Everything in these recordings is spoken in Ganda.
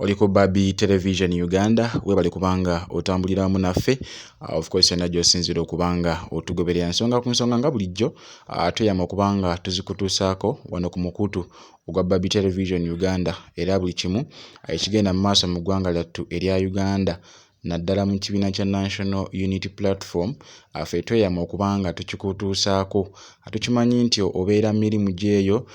Oli ku Babi Television Uganda webali kubanga otambulira wamu naffe of course yonna gy'osinzira okubanga otugoberera ensonga ku nsonga nga bulijjo tweyama okubanga tuzikutuusaako wano ku mukutu ogwa Babi Television Uganda era buli kimu ekigenda mu maaso mu ggwanga lyattu erya Uganda naddala mu kibiina kya National Unity Platform ffe tweyama okubanga tukikutuusaako. Tukimanyi nti obeera mirimu gyeyo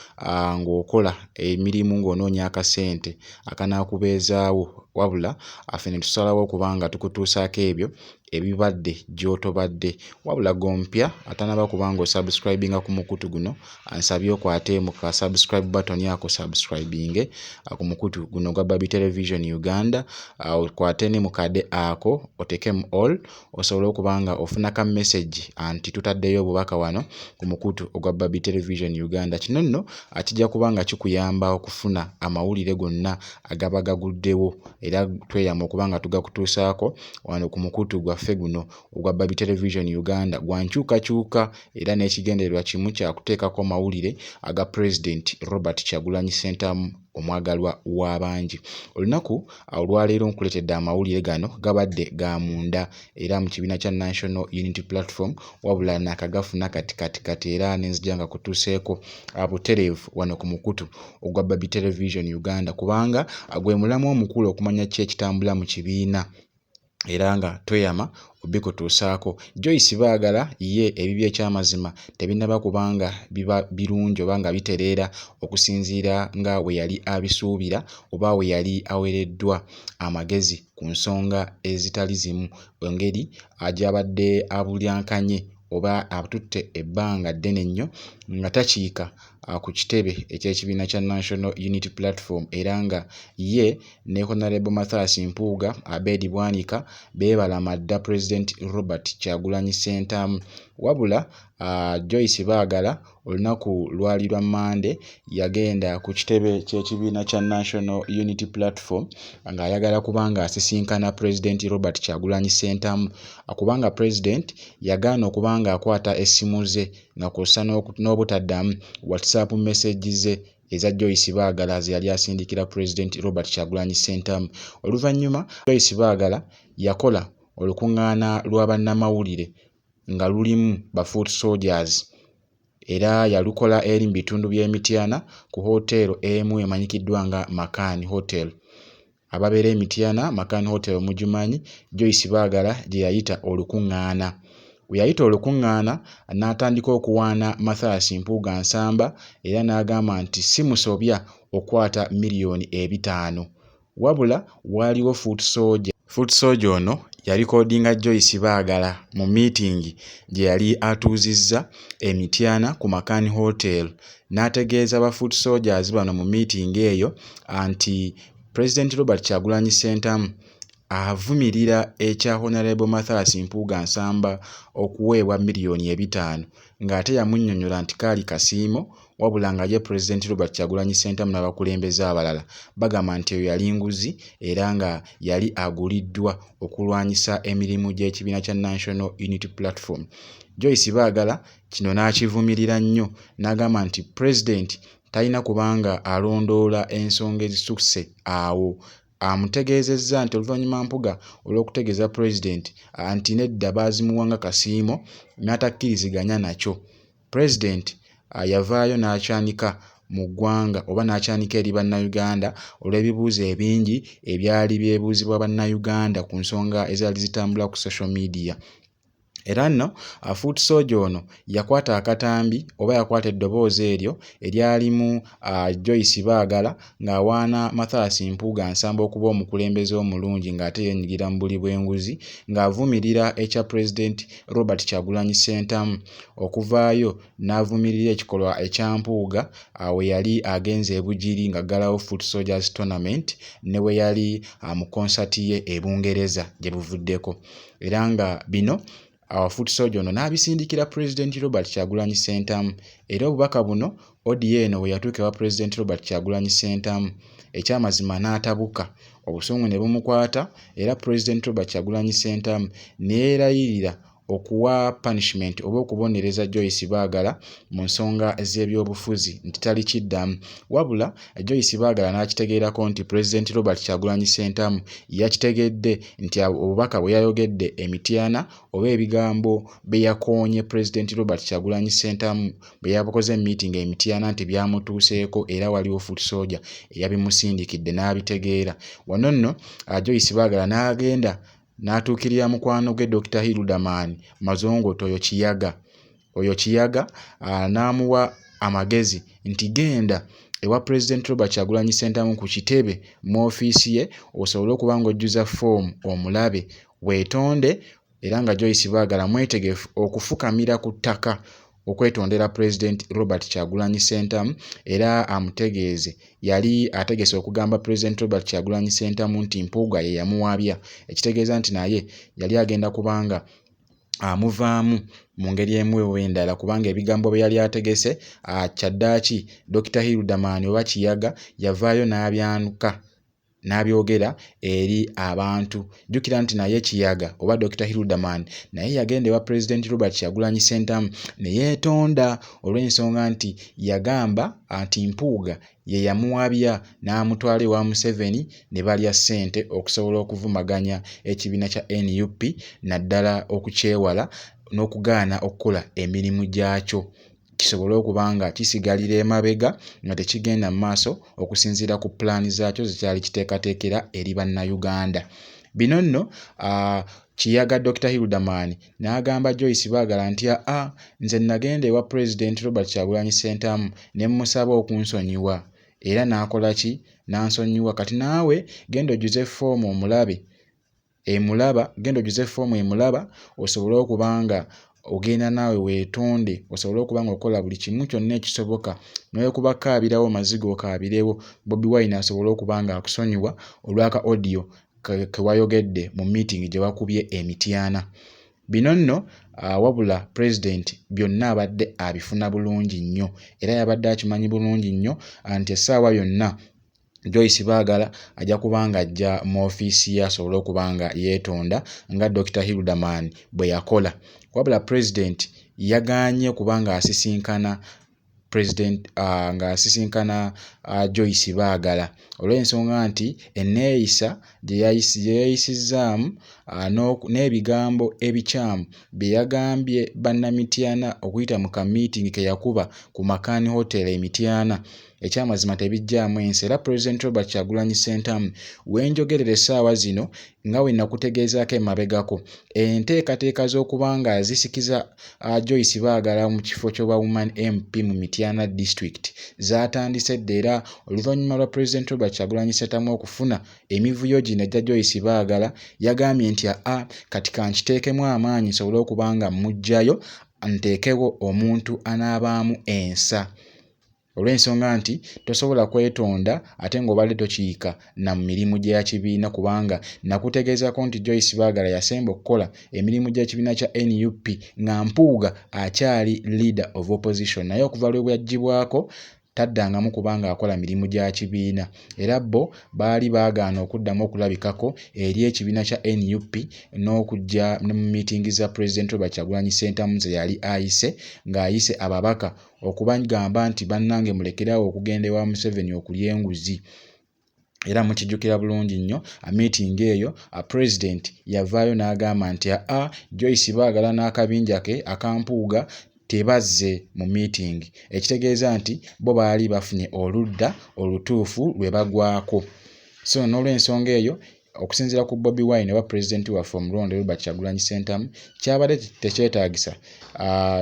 ng'okola emirimu ng'onoonya akasente akanaakubeezaawo wabula ffe ne tusalawo okubanga tukutuusaako ebyo ebibadde gy'otobadde wabula gompya atanaba kubanga osubscribinga ku mukutu guno ansabye okwate mu ka subscribe button yako subscribinge ku mukutu guno gwa Babi Television Uganda okwate ne mukade ako otekemu all osobola okubanga ofuna ka message anti tutaddeyo obubaka wano ku mukutu ogwa Babi Television Uganda. Kino nno kijja kubanga kikuyamba okufuna amawulire gonna agaba gaguddewo era tweyama okubanga tugakutuusaako wano ku mukutu gwaffe guno ogwa Babi Television Uganda gwa nkyukakyuka era n'ekigendererwa kimu kya kuteekako mawulire aga President Robert Kyagulanyi Ssentamu omwagalwa w'abangi. Olunaku olwaleero nkuletedde amawulire gano gabadde ga munda era mu kibiina kya National Unity Platform wabula nakagafuna kati era nenzija nga kutuuseeko butereevu wano ku mukutu ogwa Babi Television Uganda kubanga gwe mulamu omukulu okumanya ki ekitambula mu kibiina era nga tweyama obikutuusaako. Joyce Baagala ye ebibye ekyamazima tebinaba kubanga biba birungi oba nga bitereera okusinziira nga we yali abisuubira oba we yali awereddwa amagezi ku nsonga ezitali zimu engeri gy'abadde abulyankanye oba atutte ebbanga ddene nnyo nga takiika ku kitebe eky'ekibiina kya National Unity Platform era nga ye ne Honorable Mathias Mpuuga Abedi Bwanika beebalamada President Robert Kyagulanyi Ssentamu wabula Joyce Baagala olunaku lwali lwa Monday yagenda ku kitebe ky'ekibiina kya National Unity Platform ng'ayagala kubanga asisinkana President Robert Kyagulanyi Ssentamu kubanga President yagaana okubanga akwata essimu ze nga kw'ossa n'obutaddamu WhatsApp message ze eza Joyce Baagala ze yali asindikira President Robert Kyagulanyi Ssentamu. Oluvannyuma Joyce Baagala yakola olukuŋŋaana lwa bannamawulire nga lulimu ba foot soldiers era yalukola eri mu bitundu by'Emityana ku hotelo emu emanyikiddwa nga Makan Hotel. Ababeera Emityana Makan Hotel mugimanyi, Joyce Baagala gye yayita olukuŋŋaana. We yayita olukuŋŋaana n'atandika okuwaana Mathias Mpuuga nsamba era n'agamba nti si musobya okwata $5,000,000 wabula waaliwo foot soldier ono yalikodinga Joyce Baagala mu meeting gye yali atuuzizza Emityana ku Makan Hotel n'ategeeza ba foot soldiers bano mu meeting eyo anti President Robert Kyagulanyi Ssentamu avumirira ekya Honorable Mathias Mpuuga nsamba okuweebwa $5,000,000 ng'ate yamunnyonnyola nti kaali kasiimo wabula nga ye President Robert Kyagulanyi Ssentamu n'abakulembeze abalala bagamba nti eyo yali nguzi era nga yali aguliddwa okulwanyisa emirimu gy'ekibiina kya National Unity Platform. Joyce Baagala kino n'akivumirira nnyo n'agamba nti President talina kubanga alondoola ensonga ezisusse awo. Amutegeezezza nti oluvannyuma Mpuuga olw'okutegeeza President anti nedda baazimuwanga kasiimo n'atakkiriziganya nakyo. President yavaayo n'akyanika mu ggwanga oba n'akyanika eri bannayuganda olw'ebibuuzo ebingi ebyali byebuuzibwa bannayuganda ku nsonga ezaali zitambula ku social media. Era nno foot soldier ono yakwata akatambi oba yakwata eddoboozi eryo eryalimu Joyce Baagala ng'awaana Mathias Mpuuga nsamba okuba omukulembeze omulungi ng'ate yeenyigira mu buli bw'enguzi ng'avumirira ekya President Robert Kyagulanyi Ssentamu okuvaayo n'avumirira ekikolwa ekya Mpuuga we yali agenze e Bugiri ng'aggalawo foot soldiers tournament ne we yali mu concert ye e Bungereza gye buvuddeko era nga bino foot soldier ono n'abisindikira President Robert Kyagulanyi Ssentamu era obubaka buno ODN we yatuuka wa President Robert Kyagulanyi Ssentamu ekyamazima n'atabuka obusungu ne bumukwata era President Robert Kyagulanyi Ssentamu ne yeerayirira okuwa punishment oba okubonereza Joyce Baagala mu nsonga z'ebyobufuzi nti tali kiddamu, wabula Joyce Baagala n'akitegeerako nti President Robert Kyagulanyi Ssentamu yakitegedde nti obubaka bwe yayogedde emityana oba ebigambo bye yakoonye President Robert Kyagulanyi Ssentamu bwe yakoze meeting emityana nti byamutuuseeko era waliwo foot soldier eyabimusindikidde n'abitegeera. Wano nno Joyce Baagala n'agenda n'atuukirira mukwano gwe Dr. Hildaman Mazongoto oyo Kiyaga n'amuwa amagezi nti genda ewa President Robert Kyagulanyi Ssentamu ku kitebe mu ofiisi ye osobole okuba ng'ojjuza foomu omulabe weetonde, era nga Joyce Baagala mwetegefu okufukamira ku ttaka okwetondera President Robert Kyagulanyi Ssentamu, era amutegeeze yali ategese okugamba President Robert Kyagulanyi Ssentamu nti Mpuuga ye yamuwabya, ekitegeeza nti naye yali agenda kubanga amuvaamu mu ngeri emu oba endala, kubanga ebigambo bye yali ategese kyaddaaki Dr. Hildaman oba Kiyaga yavaayo n'abyanuka n'abyogera eri abantu. Jjukira nti naye Kiyaga oba Dr. Hildaman naye yagenda ewa President Robert Kyagulanyi Ssentamu ne yeetonda olw'ensonga nti yagamba nti Mpuuga ye yamuwabya n'amutwala ewa Museveni ne balya ssente okusobola okuvumaganya ekibiina kya NUP naddala okukyewala n'okugaana okukola emirimu gyakyo kisobole okuba nga kisigalira emabega nga tekigenda mu maaso okusinziira ku pulaani zaakyo zekyali kiteekateekera eri bannayuganda. Bino nno Kiyaga Dr. Hildaman n'agamba Joyce Baagala nti nze nagenda ewa President Robert Kyagulanyi Ssentamu ne mmusaba okunsonyiwa era n'akola ki? N'ansonyiwa. Kati naawe genda ojjuze foomu emulaba osobole okuba nga ogenda naawe weetonde, osobole okuba ng'okola buli kimu kyonna ekisoboka, n'okuba kaabirawo maziga okaabirewo Bobi Wine asobole okuba nga akusonyiwa olw'aka audio ke wayogedde mu meeting gye wakubye emityana. Bino nno wabula President byonna abadde abifuna bulungi nnyo era yabadde akimanyi bulungi nnyo nti essaawa yonna Joyce Baagala ajja kubanga ajja mu ofiisi ye asobole okuba nga yeetonda nga Dr. Hildaman bwe yakola. Wabula President yagaanye kubanga asisinkana Joyce Baagala olw'ensonga nti enneeyisa gye yayisizaamu n'ebigambo ebikyamu bye yagambye bannamityana okuyita mu ka meeting ke yakuba ku Makani Hotel emityana ekyamazima tebijjaamu ensi. Era President Robert Kyagulanyi Ssentamu wenjogerera essaawa zino nga we nakutegeezaako emabegako enteekateeka z'okuba nga zisikiza Joyce Baagala mu kifo ky'obwa Women MP mu Mityana District zaatandise dda, era oluvannyuma lwa President Robert Kyagulanyi Ssentamu okufuna emivuyo gino egya Joyce Baagala yagambye nti kati kankiteekemu amaanyi nsobole okuba nga mmuggyayo nteekewo omuntu anaabaamu ensa, olw'ensonga nti tosobola kwetonda ate ng'obadde tokiika na mu mirimu gya kibiina, kubanga nakutegeezako nti Joyce Baagala yasemba okukola emirimu gy'ekibiina kya NUP nga Mpuuga akyali leader of opposition, naye okuva lwe bwaggyibwako taddangamu kubanga akola mirimu gya kibiina, era bo baali baagaana okuddamu okulabikako eri ekibiina kya NUP n'okujja mu meeting za President Robert Kyagulanyi Ssentamu ze yali ayise, ng'ayise ababaka okubagamba nti bannange mulekerawo okugenda ewa Museveni okulya enguzi. Era mukijjukira bulungi nnyo meeting eyo President yavaayo n'agamba nti Joyce Baagala n'akabinja ke akampuuga tebazze mu meeting, ekitegeeza nti bo baali bafunye oludda olutuufu lwe bagwako. So n'olw'ensonga eyo okusinziira ku Bobi Wine oba President waffe omulonde Robert Kyagulanyi Ssentamu kyabadde tekyetaagisa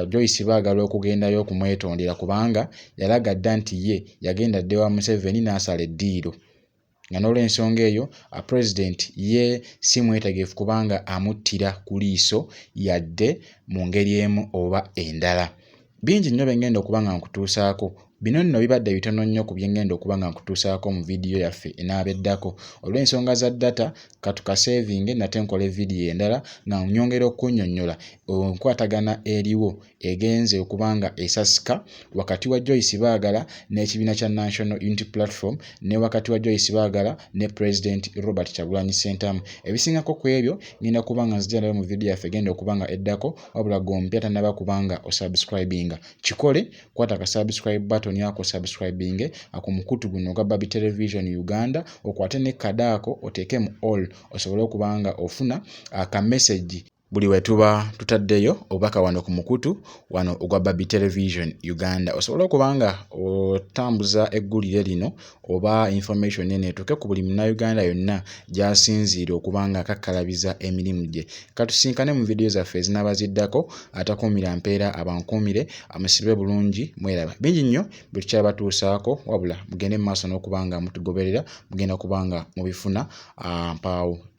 Joyce Baagala okugendayo okumwetondera, kubanga yalaga dda nti ye yagenda dda ewa Museveni n'asala eddiiro, nga n'olw'ensonga eyo President ye si mwetegefu kubanga amuttira ku liiso yadde mu ngeri emu oba endala. Bingi nnyo bengenda okuba nga nkutuusaako Bino nno bibadde bitono nnyo ku byengenda okuba nga nkutuusaako mu vidiyo yaffe enaabeddako. Olw'ensonga za data katukasevinge nate nkola vidiyo endala nga nyongera okunnyonnyola enkwatagana eriwo egenze okuba nga esasika wakati wa Joyce Baagala n'ekibiina kya National Unity Platform ne wakati wa Joyce Baagala ne President Robert Kyagulanyi Ssentamu. Ebisingako ku ebyo ngenda kuba nga nzija nayo mu vidiyo yaffe egenda okuba nga eddako, wabula gompya tannaba kubanga osubscribinga. Kikole, kwata ka subscribe button yako subscribinge ku mukutu guno ogwa Baby Television Uganda, okwate ne kadaako oteeke mu all osobole okuba nga ofuna aka message buli we tuba tutaddeyo obubaka wano ku mukutu wano ogwa Baby Television Uganda. Osobola okuba nga otambuza eggulire lino oba information eno etuuke ku buli munnayuganda yonna gy'asinziira okuba nga akakkalabiza emirimu gye. Katusinkane mu vidiyo zaffe ezinaaba ziddako, atakuumira mpeera abankuumire, amusirwe bulungi, mweraba. Bingi nnyo bye tukyabatuusaako, wabula mugende mu maaso n'okuba nga mutugoberera, mugenda kuba nga mubifuna mpaawo.